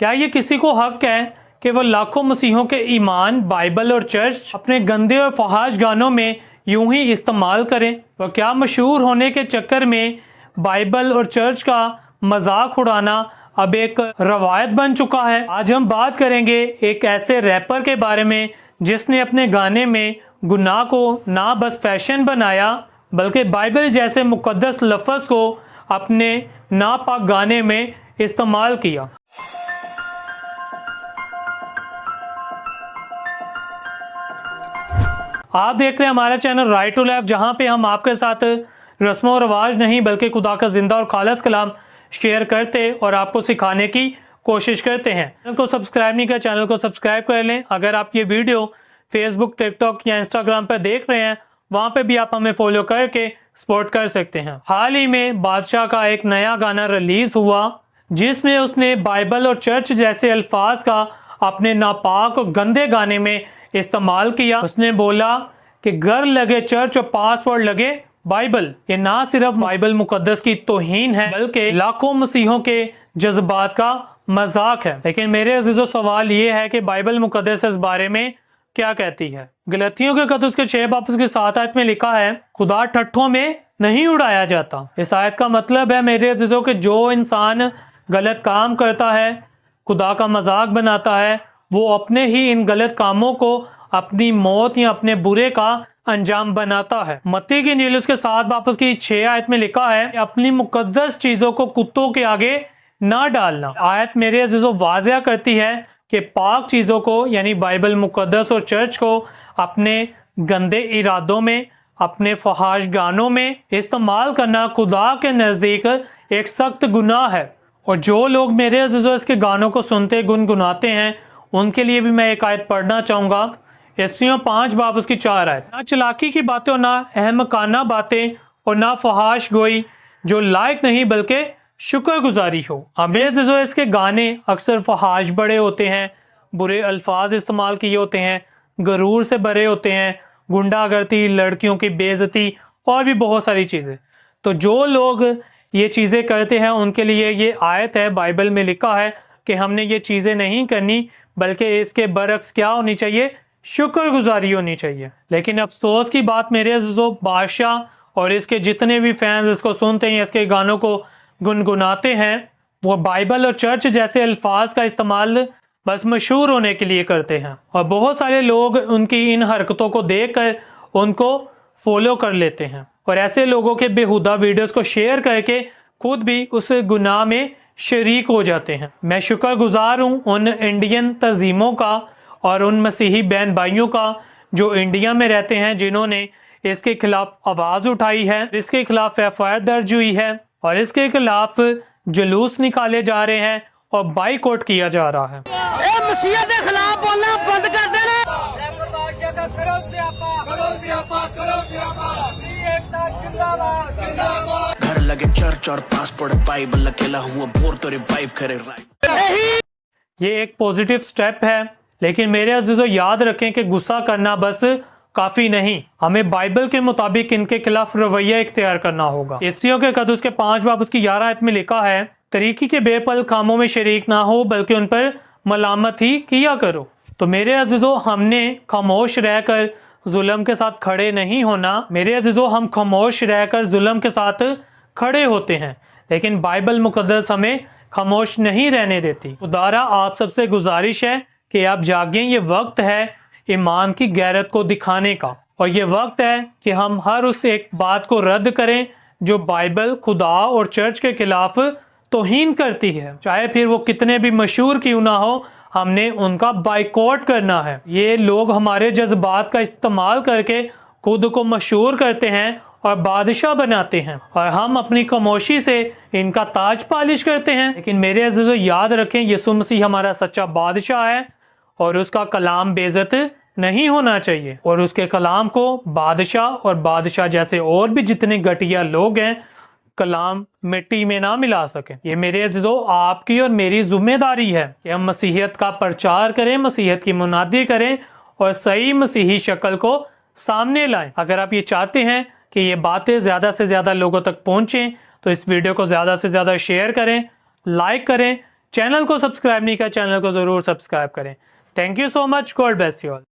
क्या ये किसी को हक है कि वो लाखों मसीहों के ईमान, बाइबल और चर्च अपने गंदे और फहाश गानों में यूं ही इस्तेमाल करें? वो क्या मशहूर होने के चक्कर में बाइबल और चर्च का मजाक उड़ाना अब एक रवायत बन चुका है? आज हम बात करेंगे एक ऐसे रैपर के बारे में जिसने अपने गाने में गुनाह को ना बस फैशन बनाया बल्कि बाइबल जैसे मुकद्दस लफ्ज़ को अपने नापाक गाने में इस्तेमाल किया। आप देख रहे हैं हमारा चैनल राइट टू लाइफ, जहां पे हम आपके साथ रस्मों रवाज नहीं बल्कि खुदा का जिंदा और खालिस कलाम शेयर करते और आपको सिखाने की कोशिश करते हैं। चैनल को सब्सक्राइब नहीं किया, चैनल को सब्सक्राइब कर लें। अगर आप ये वीडियो फेसबुक, टिकटॉक या इंस्टाग्राम पर देख रहे हैं, वहां पे भी आप हमें फॉलो करके सपोर्ट कर सकते हैं। हाल ही में बादशाह का एक नया गाना रिलीज हुआ जिसमें उसने बाइबल और चर्च जैसे अल्फाज का अपने नापाक और गंदे गाने में इस्तेमाल किया। उसने बोला कि घर लगे चर्च और पासवर्ड लगे बाइबल। ये ना सिर्फ बाइबल मुकद्दस की तौहीन है बल्कि लाखों मसीहों के जज्बात का मजाक है। लेकिन मेरे अजीजों, सवाल ये है कि बाइबल मुकद्दस इस बारे में क्या कहती है? गलतियों के खत उसके 6 बाब उसके 7 आयत में लिखा है, खुदा ठट्ठों में नहीं उड़ाया जाता। इस आयत का मतलब है मेरे अजीजों कि जो इंसान गलत काम करता है, खुदा का मजाक बनाता है, वो अपने ही इन गलत कामों को अपनी मौत या अपने बुरे का अंजाम बनाता है। मत्ती की इंजील उसके 7 बाब उसकी 6 आयत में लिखा है, अपनी मुकद्दस चीजों को कुत्तों के आगे ना डालना। आयत मेरे अजीजों वाज़िया करती है कि पाक चीज़ों को यानी बाइबल मुकद्दस और चर्च को अपने गंदे इरादों में, अपने फहाश गानों में इस्तेमाल करना खुदा के नज़दीक एक सख्त गुनाह है। और जो लोग मेरे अजीजों इसके गानों को सुनते गुनगुनाते हैं उनके लिए भी मैं एक आयत पढ़ना चाहूँगा। इफ्सियों 5 बाब उसकी 4 आयत, ना चलाकी की बातें और ना अहमकाना बातें और ना फहाश गोई जो लायक नहीं बल्कि शुक्रगुजारी हो। मेरे अजीजों, इसके गाने अक्सर फहाश बड़े होते हैं, बुरे अल्फाज इस्तेमाल किए होते हैं, गरूर से भरे होते हैं, गुंडागर्दी, लड़कियों की बेइज्जती और भी बहुत सारी चीज़ें। तो जो लोग ये चीज़ें करते हैं उनके लिए ये आयत है, बाइबल में लिखा है कि हमने ये चीज़ें नहीं करनी बल्कि इसके बरक्स क्या होनी चाहिए? शुक्रगुजारी होनी चाहिए। लेकिन अफसोस की बात मेरे अजीजों, बादशाह और इसके जितने भी फैंस इसको सुनते हैं, इसके गानों को गुनगुनाते हैं, वो बाइबल और चर्च जैसे अल्फाज का इस्तेमाल बस मशहूर होने के लिए करते हैं। और बहुत सारे लोग उनकी इन हरकतों को देखकर उनको फॉलो कर लेते हैं और ऐसे लोगों के बेहुदा वीडियोस को शेयर करके खुद भी उस गुनाह में शरीक हो जाते हैं। मैं शुक्रगुजार हूँ उन इंडियन तंजीमों का और उन मसीही बहन भाइयों का जो इंडिया में रहते हैं, जिन्होंने इसके खिलाफ आवाज़ उठाई है, इसके खिलाफ FIR दर्ज हुई है और इसके खिलाफ जुलूस निकाले जा रहे हैं और बाइकआउट किया जा रहा है। मसीहा के खिलाफ बोलना बंद कर देना। घर लगे चर्च और पासपोर्ट बाइबल, अकेला हुआ बोर तो रिवाइव करे। ये एक पॉजिटिव स्टेप है, लेकिन मेरे अजीजों याद रखें कि गुस्सा करना बस काफी नहीं, हमें बाइबल के मुताबिक इनके खिलाफ रवैया इख्तियार करना होगा। इफ्सियों के खत उसके 5 बाब उसकी 11 आयत में लिखा है, तरीकी के बेपल कामों में शरीक ना हो बल्कि उन पर मलामत ही किया करो। तो मेरे अजीजों, हमने खामोश रहकर जुल्म के साथ खड़े नहीं होना। मेरे अजीजों, हम खामोश रहकर जुल्म के साथ खड़े होते हैं, लेकिन बाइबल मुकद्दस हमें खामोश नहीं रहने देती। खुदारा आप सबसे गुजारिश है कि आप जागें। ये वक्त है ईमान की गैरत को दिखाने का, और ये वक्त है कि हम हर उस एक बात को रद्द करें जो बाइबल, खुदा और चर्च के खिलाफ तौहीन करती है, चाहे फिर वो कितने भी मशहूर क्यों ना हो। हमने उनका बाइकआउट करना है। ये लोग हमारे जज्बात का इस्तेमाल करके खुद को मशहूर करते हैं और बादशाह बनाते हैं, और हम अपनी खामोशी से इनका ताज पालिश करते हैं। लेकिन मेरे अजीजों, याद रखें, यीशु मसीह हमारा सच्चा बादशाह है और उसका कलाम बेइज्जत नहीं होना चाहिए, और उसके कलाम को बादशाह और बादशाह जैसे और भी जितने घटिया लोग हैं कलाम मिट्टी में ना मिला सके। ये मेरे अजीजों आपकी और मेरी जिम्मेदारी है कि हम मसीहियत का प्रचार करें, मसीहियत की मुनादी करें और सही मसीही शक्ल को सामने लाएं। अगर आप ये चाहते हैं कि ये बातें ज़्यादा से ज़्यादा लोगों तक पहुँचें तो इस वीडियो को ज़्यादा से ज़्यादा शेयर करें, लाइक करें, चैनल को सब्सक्राइब नहीं किया, चैनल को ज़रूर सब्सक्राइब करें। Thank you so much, God bless you all.